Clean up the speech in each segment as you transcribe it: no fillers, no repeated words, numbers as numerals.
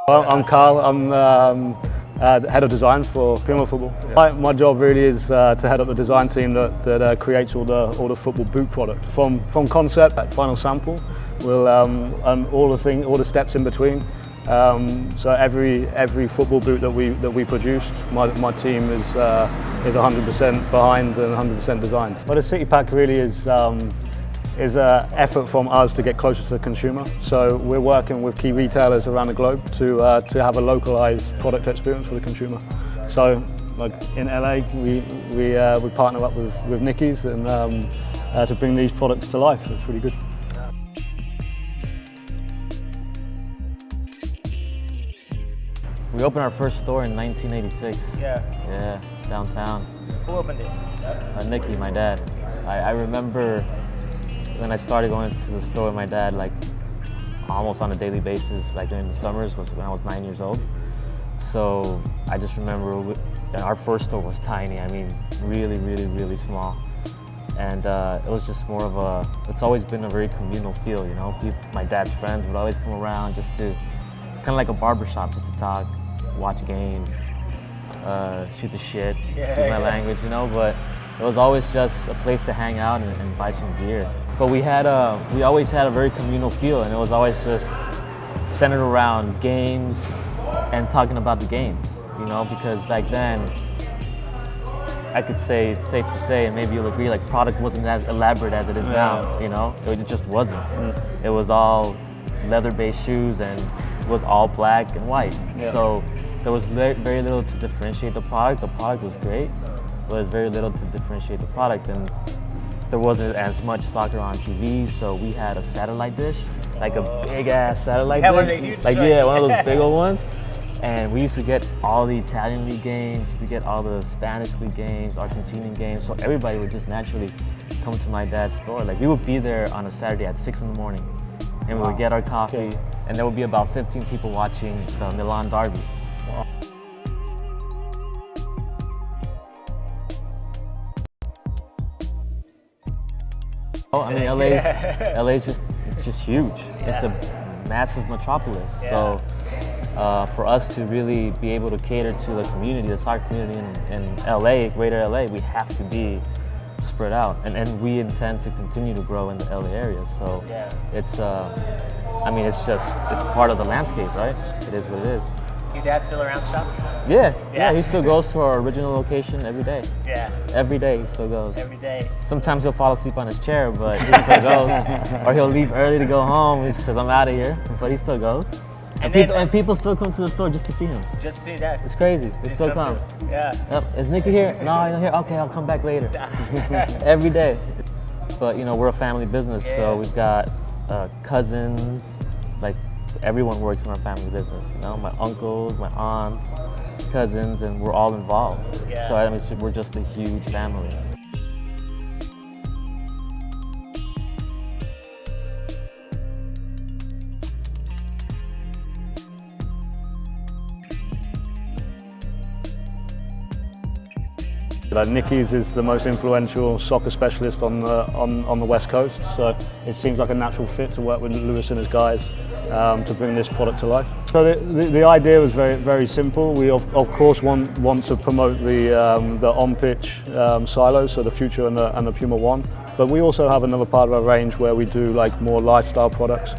Well, I'm Carl. I'm the head of design for Puma football. My job really is to head up the design team that creates all the football boot product from concept at final sample. We'll all the steps in between. So every football boot that we produce, my team is 100% behind and 100% designed. But the City Pack really is an effort from us to get closer to the consumer. So we're working with key retailers around the globe to have a localized product experience for the consumer. So like in LA, we partner up with Niky's and to bring these products to life. It's really good. We opened our first store in 1986. Yeah, downtown. Who opened it? Niky, my dad. I remember when I started going to the store with my dad, like almost on a daily basis, like during the summers, was when I was 9 years old. So I just remember our first store was tiny. I mean, really, really, really small. And it was just more of it's always been a very communal feel, you know? My dad's friends would always come around it's kind of like a barbershop, just to talk, watch games, shoot the shit, excuse my language, you know? But it was always just a place to hang out and buy some gear. But we always had a very communal feel, and it was always just centered around games and talking about the games, you know? Because back then, I could say, it's safe to say, and maybe you'll agree, like product wasn't as elaborate as it is now, you know? It just wasn't. It was all leather-based shoes and it was all black and white. So there was very little to differentiate the product. The product was great, but there was very little to differentiate the product, and there wasn't as much soccer on TV, so we had a satellite dish, like a big-ass satellite dish. Like, yeah, one of those big old ones. And we used to get all the Italian league games, to get all the Spanish league games, Argentinian games, so everybody would just naturally come to my dad's store. Like, we would be there on a Saturday at 6 in the morning, and we would get our coffee, and there would be about 15 people watching the Milan derby. I mean, LA's just huge. It's a massive metropolis. So for us to really be able to cater to the community, the soccer community in LA, greater LA, we have to be spread out. And we intend to continue to grow in the LA area. So it's, I mean, it's part of the landscape, right? It is what it is. Your dad still around shops? Yeah, he still goes to our original location every day. Every day he still goes. Every day. Sometimes he'll fall asleep on his chair, but he still goes. Or he'll leave early to go home. He says, I'm out of here, but he still goes. And people still come to the store just to see him. Just to see that. It's crazy. They still come. Yep. Is Niky here? No, he's not here. Okay, I'll come back later. Every day. But you know, we're a family business, so we've got cousins, like everyone works in our family business. You know, my uncles, my aunts, cousins, and we're all involved. So I mean, we're just a huge family. Niky's is the most influential soccer specialist on the West Coast, so it seems like a natural fit to work with Lewis and his guys to bring this product to life. So the idea was very simple. We of course want to promote the on-pitch silos, so the Future and the Puma 1. But we also have another part of our range where we do like more lifestyle products,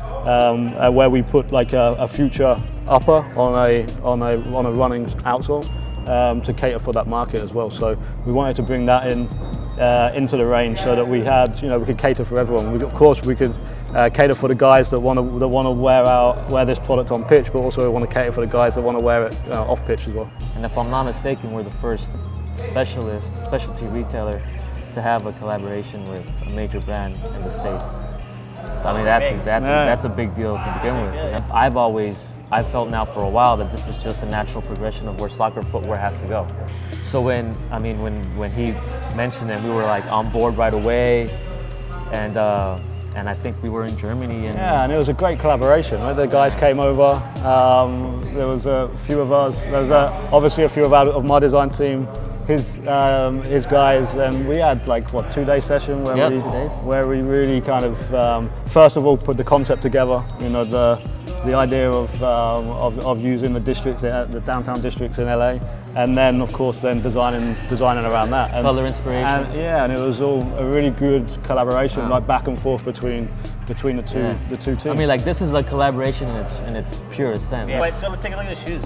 where we put like a Future upper on a running outsole. To cater for that market as well. So we wanted to bring that into the range so that we could cater for everyone. Of course we could cater for the guys that want to wear this product on pitch, but also we want to cater for the guys that want to wear it off pitch as well. And if I'm not mistaken, we're the first specialty retailer to have a collaboration with a major brand in the States. So I mean, that's a big deal to begin with. I've felt now for a while that this is just a natural progression of where soccer footwear has to go. So when he mentioned it, we were like on board right away, and I think we were in Germany. And it was a great collaboration. Right? The guys came over. There was a few of us. There was obviously a few of my design team. His guys, and we had like what 2-day session where we really kind of first of all put the concept together. You know, the idea of using the districts, the downtown districts in LA, and then of course then designing around that. And, color inspiration. and it was all a really good collaboration, like back and forth between the two teams. I mean, like, this is a collaboration in its purest sense. Yeah. Wait, so let's take a look at the shoes.